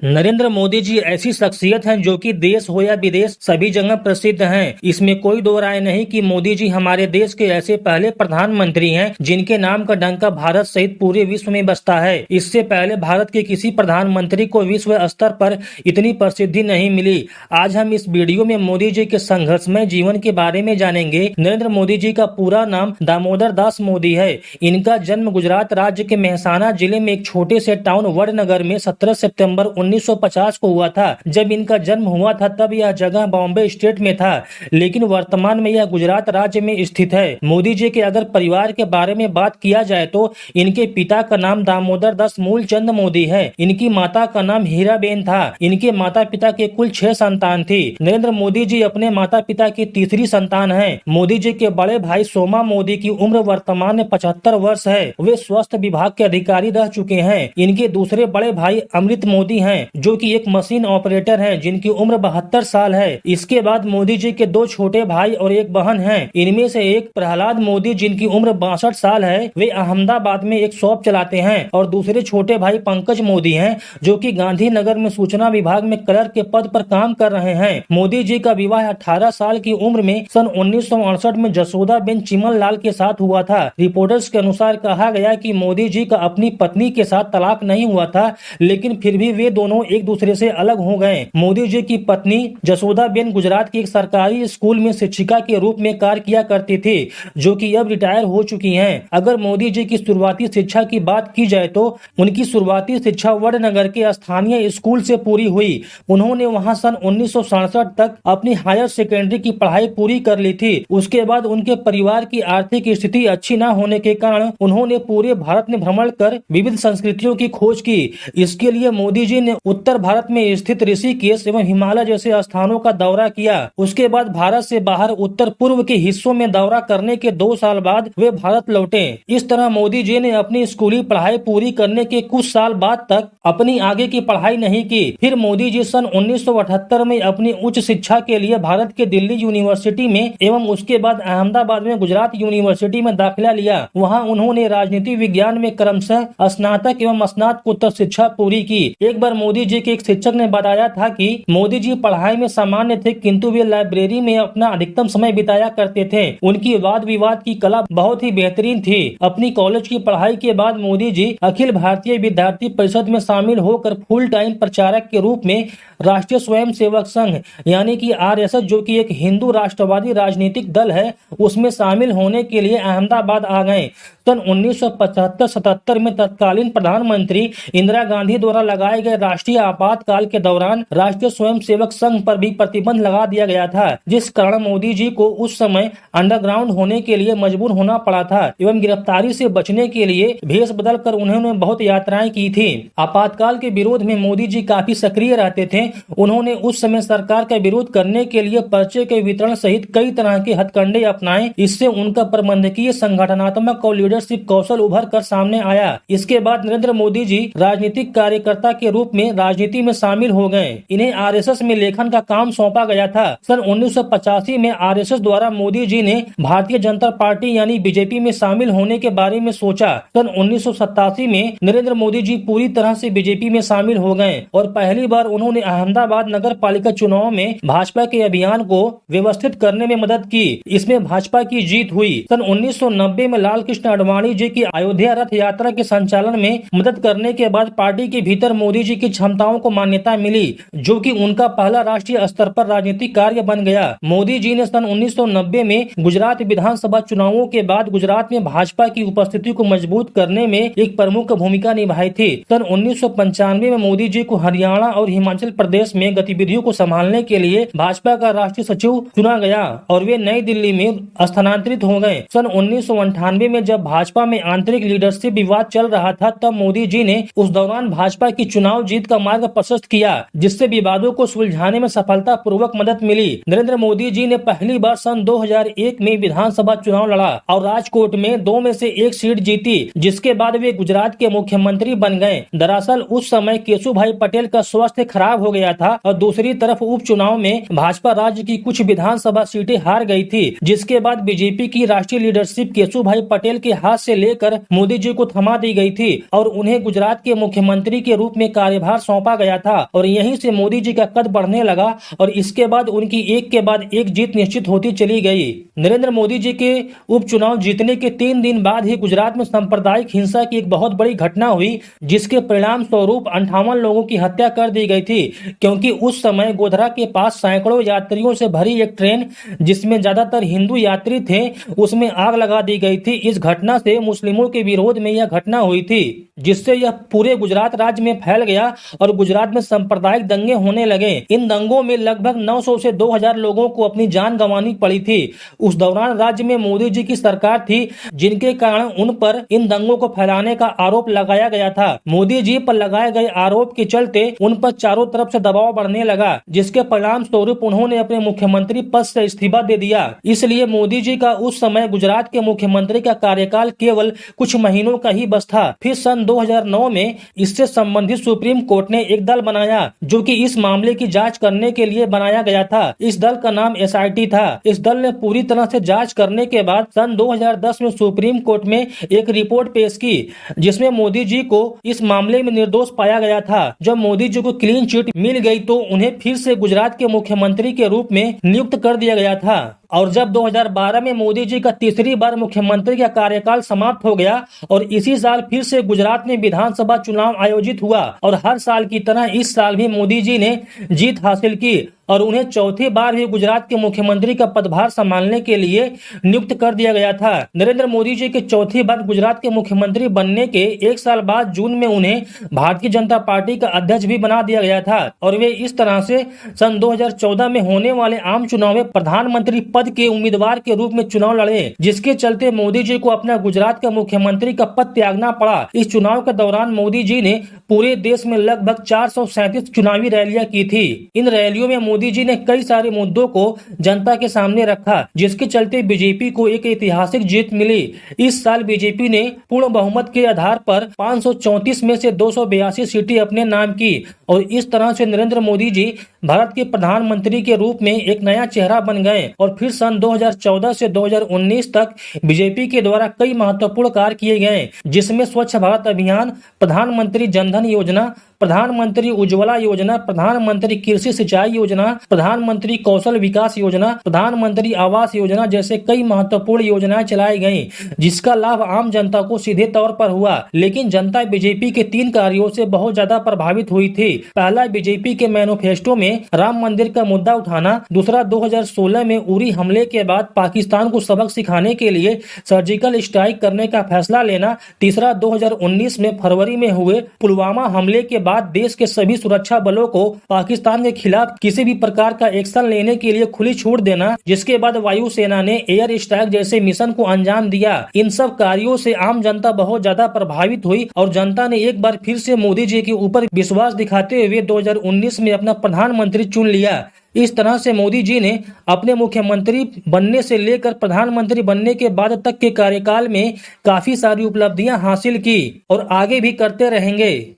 नरेंद्र मोदी जी ऐसी शख्सियत हैं जो कि देश हो या विदेश सभी जगह प्रसिद्ध हैं। इसमें कोई दो राय नहीं कि मोदी जी हमारे देश के ऐसे पहले प्रधानमंत्री हैं जिनके नाम का डंका भारत सहित पूरे विश्व में बजता है। इससे पहले भारत के किसी प्रधानमंत्री को विश्व स्तर पर इतनी प्रसिद्धि नहीं मिली। आज हम इस वीडियो में मोदी जी के संघर्षमय जीवन के बारे में जानेंगे। नरेंद्र मोदी जी का पूरा नाम दामोदर दास मोदी है। इनका जन्म गुजरात राज्य के मेहसाना जिले में एक छोटे से टाउन वडनगर में 17 सितंबर 1950 को हुआ था। जब इनका जन्म हुआ था तब यह जगह बॉम्बे स्टेट में था, लेकिन वर्तमान में यह गुजरात राज्य में स्थित है। मोदी जी के अगर परिवार के बारे में बात किया जाए तो इनके पिता का नाम दामोदर दास मूलचंद मोदी है। इनकी माता का नाम हीराबेन था। इनके माता पिता के कुल 6 संतान थी। नरेंद्र मोदी जी अपने माता पिता की तीसरी संतान है। मोदी जी के बड़े भाई सोमा मोदी की उम्र वर्तमान में 75 वर्ष है। वे स्वास्थ्य विभाग के अधिकारी रह चुके हैं। इनके दूसरे बड़े भाई अमृत मोदी हैं, जो कि एक मशीन ऑपरेटर हैं, जिनकी उम्र 72 साल है। इसके बाद मोदी जी के 2 छोटे भाई और एक बहन हैं। इनमें से एक प्रहलाद मोदी जिनकी उम्र 62 साल है, वे अहमदाबाद में एक शॉप चलाते हैं, और दूसरे छोटे भाई पंकज मोदी हैं, जो कि गांधीनगर में सूचना विभाग में क्लर्क के पद पर काम कर रहे हैं। मोदी जी का विवाह 18 साल की उम्र में सन 1968 में जसोदा बेन चिमन लाल के साथ हुआ था। रिपोर्टर्स के अनुसार कहा गया कि मोदी जी का अपनी पत्नी के साथ तलाक नहीं हुआ था, लेकिन फिर भी वे दोनों एक दूसरे से अलग हो गए। मोदी जी की पत्नी जसोदा बेन गुजरात के एक सरकारी स्कूल में शिक्षिका के रूप में कार्य किया करती थी, जो कि अब रिटायर हो चुकी हैं। अगर मोदी जी की शुरुआती शिक्षा की बात की जाए तो उनकी शुरुआती शिक्षा वडनगर के स्थानीय स्कूल से पूरी हुई। उन्होंने वहां सन 1967 तक अपनी हायर सेकेंडरी की पढ़ाई पूरी कर ली थी। उसके बाद उनके परिवार की आर्थिक स्थिति अच्छी न होने के कारण उन्होंने पूरे भारत में भ्रमण कर विविध संस्कृतियों की खोज की। इसके लिए मोदी जी ने उत्तर भारत में स्थित ऋषिकेश एवं हिमालय जैसे स्थानों का दौरा किया। उसके बाद भारत से बाहर उत्तर पूर्व के हिस्सों में दौरा करने के 2 साल बाद वे भारत लौटे। इस तरह मोदी जी ने अपनी स्कूली पढ़ाई पूरी करने के कुछ साल बाद तक अपनी आगे की पढ़ाई नहीं की। फिर मोदी जी सन 1978 में अपनी उच्च शिक्षा के लिए भारत के दिल्ली यूनिवर्सिटी में एवं उसके बाद अहमदाबाद में गुजरात यूनिवर्सिटी में दाखिला लिया। वहाँ उन्होंने राजनीति विज्ञान में क्रमशः स्नातक एवं स्नातकोत्तर शिक्षा पूरी की। एक बार मोदी जी के एक शिक्षक ने बताया था कि मोदी जी पढ़ाई में सामान्य थे, किंतु वे लाइब्रेरी में अपना अधिकतम समय बिताया करते थे। उनकी वाद विवाद की कला बहुत ही बेहतरीन थी। अपनी कॉलेज की पढ़ाई के बाद मोदी जी अखिल भारतीय विद्यार्थी परिषद में शामिल होकर फुल टाइम प्रचारक के रूप में राष्ट्रीय स्वयंसेवक संघ यानी कि RSS, जो कि एक हिंदू राष्ट्रवादी राजनीतिक दल है, उसमें शामिल होने के लिए अहमदाबाद आ गए। सन 1975-77 में तत्कालीन प्रधानमंत्री इंदिरा गांधी द्वारा लगाए गए राष्ट्रीय आपातकाल के दौरान राष्ट्रीय स्वयंसेवक संघ पर भी प्रतिबंध लगा दिया गया था, जिस कारण मोदी जी को उस समय अंडरग्राउंड होने के लिए मजबूर होना पड़ा था एवं गिरफ्तारी से बचने के लिए भेष बदल कर उन्होंने बहुत यात्राएं की थी। आपातकाल के विरोध में मोदी जी काफी सक्रिय रहते थे। उन्होंने उस समय सरकार का विरोध करने के लिए पर्चे के वितरण सहित कई तरह के हथकंडे अपनाए। इससे उनका प्रबंधकीय, संगठनात्मक और लीडरशिप कौशल उभर कर सामने आया। इसके बाद नरेंद्र मोदी जी राजनीतिक कार्यकर्ता के रूप में राजनीति में शामिल हो गए। इन्हें RSS में लेखन का काम सौंपा गया था। सन 1985 में RSS द्वारा मोदी जी ने भारतीय जनता पार्टी यानी BJP में शामिल होने के बारे में सोचा। सन 1987 में नरेंद्र मोदी जी पूरी तरह से BJP में शामिल हो गए और पहली बार उन्होंने अहमदाबाद नगर पालिका चुनाव में भाजपा के अभियान को व्यवस्थित करने में मदद की। इसमें भाजपा की जीत हुई। सन 1990 में लाल कृष्ण आडवाणी जी की अयोध्या रथ यात्रा के संचालन में मदद करने के बाद पार्टी के भीतर मोदी जी की क्षमताओं को मान्यता मिली, जो कि उनका पहला राष्ट्रीय स्तर पर राजनीतिक कार्य बन गया। मोदी जी ने सन 1990 में गुजरात विधानसभा चुनावों के बाद गुजरात में भाजपा की उपस्थिति को मजबूत करने में एक प्रमुख भूमिका निभाई थी। सन 1995 में मोदी जी को हरियाणा और हिमाचल प्रदेश में गतिविधियों को संभालने के लिए भाजपा का राष्ट्रीय सचिव चुना गया और वे नई दिल्ली में स्थानांतरित हो गए। सन 1998 में जब भाजपा में आंतरिक लीडरशिप विवाद चल रहा था, तब मोदी जी ने उस दौरान भाजपा की चुनाव जीत का मार्ग प्रशस्त किया, जिससे विवादों को सुलझाने में सफलता पूर्वक मदद मिली। नरेंद्र मोदी जी ने पहली बार सन 2001 में विधानसभा चुनाव लड़ा और राजकोट में 2 में से 1 सीट जीती, जिसके बाद वे गुजरात के मुख्यमंत्री बन गए। दरअसल उस समय केशुभाई पटेल का स्वास्थ्य खराब हो गया था और दूसरी तरफ उपचुनाव में भाजपा राज्य की कुछ विधानसभा सीटें हार गई थी, जिसके बाद बीजेपी की राष्ट्रीय लीडरशिप केशुभाई पटेल के हाथ से लेकर मोदी जी को थमा दी गई थी और उन्हें गुजरात के मुख्यमंत्री के रूप में कार्यभार कार्यभार सौंपा गया था और यहीं से मोदी जी का कद बढ़ने लगा और इसके बाद उनकी एक के बाद एक जीत निश्चित होती चली गई। नरेंद्र मोदी जी के उपचुनाव जीतने के 3 दिन बाद ही गुजरात में सांप्रदायिक हिंसा की एक बहुत बड़ी घटना हुई, जिसके परिणाम स्वरूप 58 लोगों की हत्या कर दी गई थी, क्योंकि उस समय गोधरा के पास सैकड़ों यात्रियों से भरी एक ट्रेन जिसमें ज्यादातर हिंदू यात्री थे, उसमें आग लगा दी गई थी। इस घटना से मुस्लिमों के विरोध में यह घटना हुई थी, जिससे यह पूरे गुजरात राज्य में फैल गया और गुजरात में सांप्रदायिक दंगे होने लगे। इन दंगों में लगभग 900 से 2000 लोगों को अपनी जान गंवानी पड़ी थी। उस दौरान राज्य में मोदी जी की सरकार थी, जिनके कारण उन पर इन दंगों को फैलाने का आरोप लगाया गया था। मोदी जी पर लगाए गए आरोप के चलते उन पर चारों तरफ से दबाव बढ़ने लगा, जिसके परिणाम स्वरूप उन्होंने अपने मुख्यमंत्री पद से इस्तीफा दे दिया। इसलिए मोदी जी का उस समय गुजरात के मुख्यमंत्री का कार्यकाल केवल कुछ महीनों का ही बस था। फिर सन 2009 में इससे संबंधित सुप्रीम कोर्ट ने एक दल बनाया, जो कि इस मामले की जांच करने के लिए बनाया गया था। इस दल का नाम SIT था। इस दल ने पूरी तरह से जांच करने के बाद सन 2010 में सुप्रीम कोर्ट में एक रिपोर्ट पेश की, जिसमें मोदी जी को इस मामले में निर्दोष पाया गया था। जब मोदी जी को क्लीन चिट मिल गई तो उन्हें फिर से गुजरात के मुख्यमंत्री के रूप में नियुक्त कर दिया गया था। और जब 2012 में मोदी जी का तीसरी बार मुख्यमंत्री का कार्यकाल समाप्त हो गया और इसी साल फिर से गुजरात में विधानसभा चुनाव आयोजित हुआ और हर साल की तरह इस साल भी मोदी जी ने जीत हासिल की और उन्हें चौथी बार भी गुजरात के मुख्यमंत्री का पदभार संभालने के लिए नियुक्त कर दिया गया था। नरेंद्र मोदी जी के चौथी बार गुजरात के मुख्यमंत्री बनने के एक साल बाद जून में उन्हें भारतीय जनता पार्टी का अध्यक्ष भी बना दिया गया था और वे इस तरह से सन 2014 में होने वाले आम चुनाव में प्रधानमंत्री पद के उम्मीदवार के रूप में चुनाव लड़े, जिसके चलते मोदी जी को अपना गुजरात का मुख्यमंत्री का पद त्यागना पड़ा। इस चुनाव के दौरान मोदी जी ने पूरे देश में लगभग 437 चुनावी रैलियां की थी। इन रैलियों में मोदी जी ने कई सारे मुद्दों को जनता के सामने रखा, जिसके चलते बीजेपी को एक ऐतिहासिक जीत मिली। इस साल बीजेपी ने पूर्ण बहुमत के आधार पर 534 में से 282 सीटें अपने नाम की और इस तरह से नरेंद्र मोदी जी भारत के प्रधानमंत्री के रूप में एक नया चेहरा बन गए। और फिर सन 2014 से 2019 तक बीजेपी के द्वारा कई महत्वपूर्ण कार्य किए गए, जिसमें स्वच्छ भारत अभियान, प्रधानमंत्री जनधन योजना, प्रधानमंत्री उज्ज्वला योजना, प्रधानमंत्री कृषि सिंचाई योजना, प्रधानमंत्री कौशल विकास योजना, प्रधानमंत्री आवास योजना जैसे कई महत्वपूर्ण योजनाएं चलाई गयी, जिसका लाभ आम जनता को सीधे तौर पर हुआ। लेकिन जनता बीजेपी के 3 कार्यों से बहुत ज्यादा प्रभावित हुई थी। पहला, बीजेपी के मैनिफेस्टो में राम मंदिर का मुद्दा उठाना। दूसरा, 2016 में उरी हमले के बाद पाकिस्तान को सबक सिखाने के लिए सर्जिकल स्ट्राइक करने का फैसला लेना। तीसरा, 2019 में फरवरी में हुए पुलवामा हमले के बाद देश के सभी सुरक्षा बलों को पाकिस्तान के खिलाफ किसी भी प्रकार का एक्शन लेने के लिए खुली छूट देना, जिसके बाद वायुसेना ने एयर स्ट्राइक जैसे मिशन को अंजाम दिया। इन सब कार्यों से आम जनता बहुत ज्यादा प्रभावित हुई और जनता ने एक बार फिर से मोदी जी के ऊपर विश्वास दिखाते हुए 2019 में अपना प्रधानमंत्री चुन लिया। इस तरह से मोदी जी ने अपने मुख्यमंत्री बनने से लेकर प्रधानमंत्री बनने के बाद तक के कार्यकाल में काफी सारी उपलब्धियां हासिल की और आगे भी करते रहेंगे।